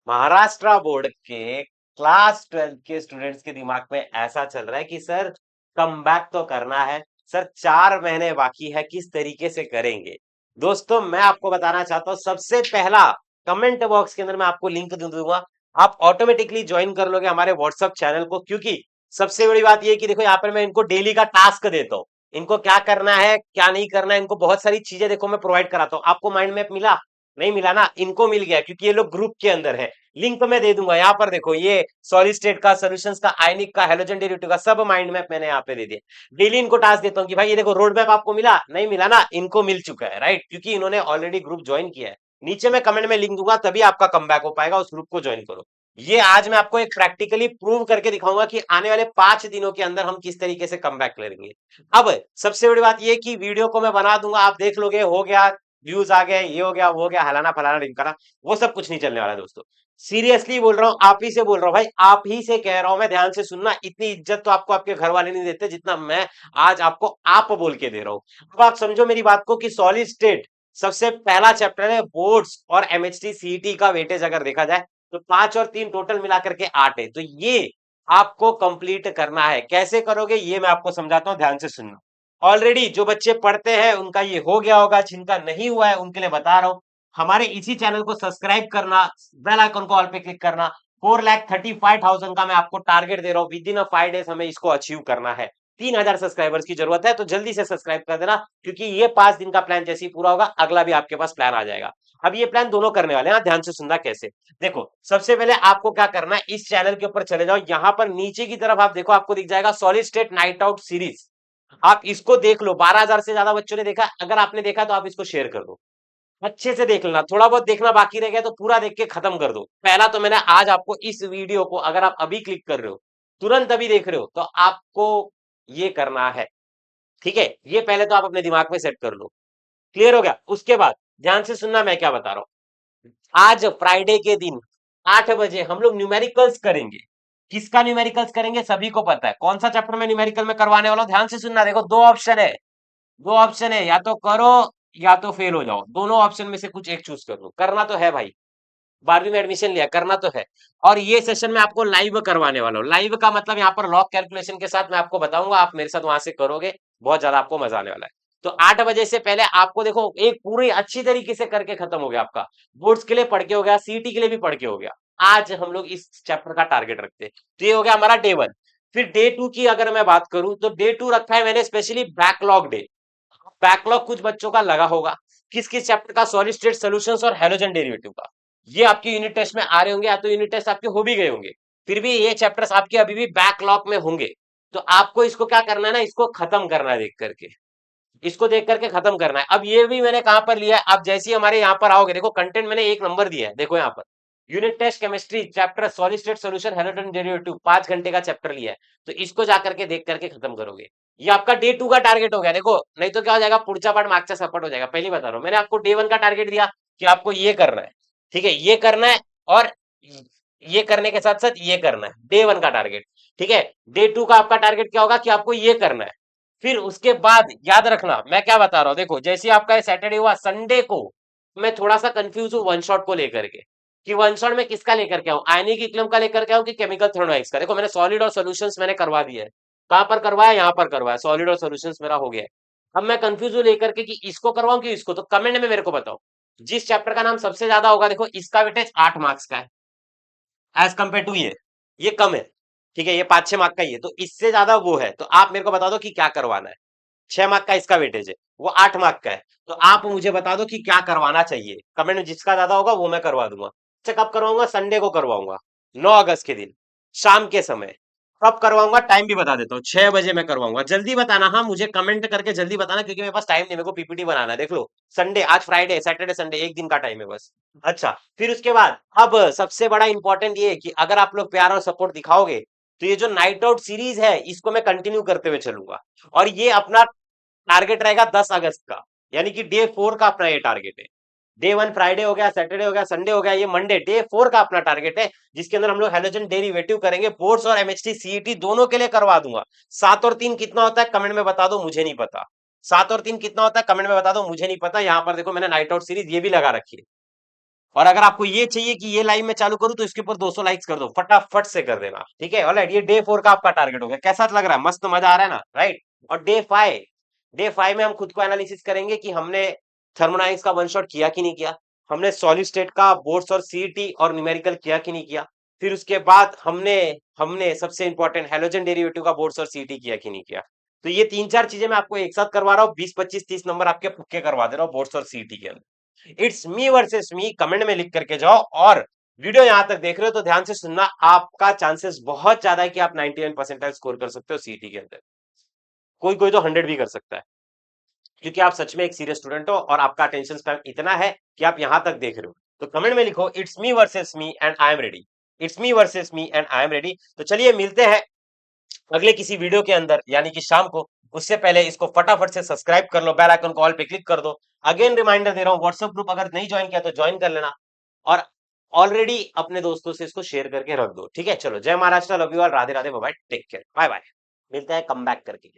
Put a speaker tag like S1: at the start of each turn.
S1: Maharashtra board के class 12 के students के दिमाग में ऐसा चल रहा है कि सर कम बैक तो करना है। सर 4 महीने बाकी है, किस तरीके से करेंगे? दोस्तों मैं आपको बताना चाहता हूँ, सबसे पहला कमेंट बॉक्स के अंदर मैं आपको लिंक दे दूंगा। आप ऑटोमेटिकली ज्वाइन कर लोगे हमारे व्हाट्सएप चैनल को, क्योंकि सबसे बड़ी बात यह है कि देखो यहाँ पर मैं इनको डेली का टास्क देता हूँ। इनको क्या करना है क्या नहीं करना है, इनको बहुत सारी चीजें देखो मैं प्रोवाइड कराता हूँ। आपको माइंड मैप मिला? नहीं मिला ना? इनको मिल गया क्योंकि ये लोग ग्रुप के अंदर है। लिंक मैं दे दूंगा यहाँ पर, देखो ये सॉलिड स्टेट का, सॉल्यूशंस का, आयनिक का, हैलोजन डेरिवेटिव का सब माइंड मैप मैंने यहाँ पे दे दिया। डेली इनको टास्क देता हूँ कि भाई ये देखो रोड मैप आपको मिला? नहीं मिला ना? इनको मिल चुका है, राइट? क्योंकि इन्होंने ऑलरेडी ग्रुप ज्वाइन किया है। नीचे मैं कमेंट में लिंक दूंगा, तभी आपका कम बैक हो पाएगा। उस ग्रुप को ज्वाइन करो। ये आज मैं आपको एक प्रैक्टिकली प्रूव करके दिखाऊंगा कि आने वाले 5 दिनों के अंदर हम किस तरीके से कम बैक करेंगे। अब सबसे बड़ी बात ये कि वीडियो को मैं बना दूंगा, आप देख लोगे, हो गया, व्यूज आ गए, ये हो गया, वो हो गया, हलाना फलाना ढिमकाना, वो सब कुछ नहीं चलने वाला दोस्तों। सीरियसली बोल रहा हूँ, आप ही से बोल रहा हूँ भाई, आप ही से कह रहा हूं मैं, ध्यान से सुनना। इतनी इज्जत तो आपको आपके घर वाले नहीं देते जितना मैं आज आपको आप बोल के दे रहा हूँ। अब आप समझो मेरी बात को कि सॉलिड स्टेट सबसे पहला चैप्टर है। बोर्ड्स और एमएचटी सीईटी का वेटेज अगर देखा जाए तो 5 और 3 टोटल मिलाकर के 8 है। तो ये आपको कंप्लीट करना है। कैसे करोगे ये मैं आपको समझाता हूँ, ध्यान से सुनना। ऑलरेडी जो बच्चे पढ़ते हैं उनका ये हो गया होगा, जिनका नहीं हुआ है उनके लिए बता रहा हूं। हमारे इसी चैनल को सब्सक्राइब करना, बेल आइकन को ऑल पे क्लिक करना। 4,35,000 का मैं आपको टारगेट दे रहा हूँ, विद इन अ 5 डेज हमें इसको अचीव करना है। 3,000 सब्सक्राइबर्स की जरूरत है, तो जल्दी से सब्सक्राइब कर देना, क्योंकि ये 5 दिन का प्लान जैसे ही पूरा होगा अगला भी आपके पास प्लान आ जाएगा। अब ये प्लान दोनों करने वाले हैं, ध्यान से सुनना कैसे। देखो सबसे पहले आपको क्या करना है, इस चैनल के ऊपर चले जाओ, यहां पर नीचे की तरफ आप देखो, आपको दिख जाएगा solid state night out series. आप इसको देख लो, 12,000 से ज्यादा बच्चों ने देखा। अगर आपने देखा तो आप इसको शेयर कर दो, अच्छे से देख लेना। थोड़ा बहुत देखना बाकी रह गया तो पूरा देख के खत्म कर दो। पहला तो मैंने आज आपको इस वीडियो को, अगर आप अभी क्लिक कर रहे हो, तुरंत अभी देख रहे हो, तो आपको ये करना है, ठीक है? ये पहले तो आप अपने दिमाग में सेट कर लो। क्लियर हो गया? उसके बाद ध्यान से सुनना मैं क्या बता रहा हूं। आज फ्राइडे के दिन 8 बजे हम लोग न्यूमेरिकल्स करेंगे। किसका न्यूमेरिकल्स करेंगे सभी को पता है, कौन सा चैप्टर में न्यूमेरिकल में करवाने वाला हूं। ध्यान से सुनना, देखो दो ऑप्शन है, दो ऑप्शन है, या तो करो या तो फेल हो जाओ। दोनों ऑप्शन में से कुछ एक चूज कर लो। करना तो है भाई, 12वीं में एडमिशन लिया, करना तो है। और ये सेशन मैं आपको लाइव करवाने वाला हूँ। लाइव का मतलब यहाँ पर लॉग कैलकुलेशन के साथ मैं आपको बताऊंगा, आप मेरे साथ वहां से करोगे, बहुत ज्यादा आपको मजा आने वाला है। तो 8 बजे से पहले आपको देखो एक पूरी अच्छी तरीके से करके खत्म हो गया आपका। बोर्ड्स के लिए पढ़ के हो गया, सीईटी के लिए भी पढ़ के हो गया। आज हम लोग इस चैप्टर का टारगेट रखते हैं। तो ये हो गया हमारा डे 1। फिर डे 2 की अगर मैं बात करूं तो डे 2 रखा है मैंने स्पेशली बैकलॉग डे। बैकलॉग कुछ बच्चों का लगा होगा, किस किस चैप्टर का, सॉलिड स्टेट सॉल्यूशंस और हैलोजन डेरिवेटिव का। ये आपके यूनिट टेस्ट में आ रहे होंगे, या तो यूनिट टेस्ट आपके हो भी गए होंगे, फिर भी ये चैप्टर्स आपके अभी भी बैकलॉग में होंगे। तो आपको इसको क्या करना है ना, इसको खत्म करना है, देख करके इसको देख करके खत्म करना है। अब ये भी मैंने कहां पर लिया है, आप जैसे ही हमारे यहाँ पर आओगे, देखो कंटेंट मैंने 1 नंबर दिया है, देखो यहाँ पर unit test chemistry chapter solid state solution halogen derivative 5 घंटे का चैप्टर लिया है। तो इसको जाकर के देख करके खत्म करोगे। ये आपका डे 2 का टारगेट हो गया। देखो नहीं तो क्या हो जाएगा, पुढचा पार्ट मागचा सपोर्ट हो जाएगा। पहले बता रहा हूँ, मैंने आपको डे 1 का टारगेट दिया कि आपको ये करना है, ठीक है, ये करना है, और ये करने के साथ साथ ये करना है, डे 1 का टारगेट। ठीक है, डे 2 का आपका टारगेट क्या होगा कि आपको ये करना है। फिर उसके बाद याद रखना मैं क्या बता रहा हूं, देखो जैसे आपका सैटरडे हुआ, संडे को मैं थोड़ा सा कंफ्यूज हूं वन शॉट को लेकर के, कि वन शॉट में किसका लेकर के आऊं, आयनिक इक्विलिब्रियम का लेकर के आऊं कि केमिकल थर्मोडायनेमिक्स का। देखो मैंने सॉलिड और सॉल्यूशंस मैंने करवा दिया है। कहां पर करवाया, यहाँ पर करवाया, सॉलिड और सॉल्यूशंस मेरा हो गया है। अब मैं कंफ्यूज हूं लेकर के कि इसको करवाऊं कि इसको, तो कमेंट में मेरे को बताओ जिस चैप्टर का नाम सबसे ज्यादा होगा। देखो इसका वेटेज 8 मार्क्स का है एज कम्पेयर टू ये कम है, ठीक है, ये 5-6 मार्क का ही है, तो इससे ज्यादा वो है। तो आप मेरे को बता दो कि क्या करवाना है। 6 मार्क का इसका वेटेज है, वो 8 मार्क का है। तो आप मुझे बता दो कि क्या करवाना चाहिए, कमेंट में जिसका ज्यादा होगा वो मैं करवा दूंगा। अच्छा कब करवाऊंगा, संडे को करवाऊंगा, 9 अगस्त के दिन शाम के समय। कब करवाऊंगा टाइम भी बता देता हूँ, 6 बजे मैं करवाऊंगा। जल्दी बताना, हाँ मुझे कमेंट करके जल्दी बताना, क्योंकि मेरे पास टाइम नहीं, मेरे को पीपीटी बनाना है। देख लो संडे, आज फ्राइडे, सैटरडे संडे, एक दिन का टाइम है बस। अच्छा फिर उसके बाद अब सबसे बड़ा इंपॉर्टेंट ये है कि अगर आप लोग प्यार और सपोर्ट दिखाओगे तो ये जो नाइट आउट सीरीज है इसको मैं कंटिन्यू करते हुए चलूंगा। और ये अपना टारगेट रहेगा 10 अगस्त का, यानी कि डे 4 का अपना ये टारगेट है। डे 1 फ्राइडे हो गया, सैटरडे हो गया, संडे हो गया, ये मंडे डे 4 का अपना टारगेट है, जिसके अंदर हम लोग हैलोजन डेरिवेटिव करेंगे। बोर्ड्स और एमएचटी सीईटी दोनों के लिए करवा दूंगा। 7 और 3 कितना होता है कमेंट में बता दो, मुझे नहीं पता। 7 और 3 कितना होता है कमेंट में बता दो, मुझे नहीं पता। यहाँ पर देखो मैंने नाइट आउट सीरीज ये भी लगा रखी है। और अगर आपको ये चाहिए कि ये लाइव में चालू करूं तो इसके ऊपर 200 लाइक्स कर दो, फटाफट से कर देना, ठीक है। ऑलराइट, ये डे 4 का आपका टारगेट हो गया। कैसा लग रहा है? मस्त मजा आ रहा है ना, राइट। और डे 5 में हम खुद को एनालिसिस करेंगे कि हमने थर्मोडायनेमिक्स का वन शॉट किया कि नहीं किया, हमने सॉलिड स्टेट का बोर्ड्स और सीईटी और न्यूमेरिकल किया कि नहीं किया, फिर उसके बाद हमने हमने सबसे इंपॉर्टेंट हैलोजन डेरिवेटिव का बोर्ड्स और सीईटी किया कि नहीं किया। तो ये 3-4 चीजें मैं आपको एक साथ करवा रहा हूँ, 20-25-30 नंबर आपके पक्के करवा दे रहा हूँ बोर्ड्स और सीईटी के अंदर। It's me versus me comment में लिख करके जाओ, और वीडियो यहां तक देख रहे हो तो ध्यान से सुनना, आपका चांसेस बहुत ज्यादा है कि आप 99 परसेंटाइल स्कोर कर सकते हो सीईटी के अंदर। कोई कोई तो 100 भी कर सकता है, क्योंकि आप सच में एक सीरियस स्टूडेंट हो और आपका अटेंशन स्पैन इतना है कि आप यहां तक देख रहे हो। तो कमेंट में लिखो it's me versus me and I am ready, it's me versus me and I am ready. तो चलिए मिलते हैं अगले किसी वीडियो के अंदर, यानी कि शाम को। उससे पहले इसको फटाफट से सब्सक्राइब कर लो, बेल आइकन को ऑल पे क्लिक कर दो। अगेन रिमाइंडर दे रहा हूँ, व्हाट्सएप ग्रुप अगर नहीं ज्वाइन किया तो ज्वाइन कर लेना, और ऑलरेडी अपने दोस्तों से इसको शेयर करके रख दो, ठीक है। चलो, जय Maharashtra, love you all, Radhe Radhe, bye bye, take care, bye bye. मिलते हैं कम बैक करके।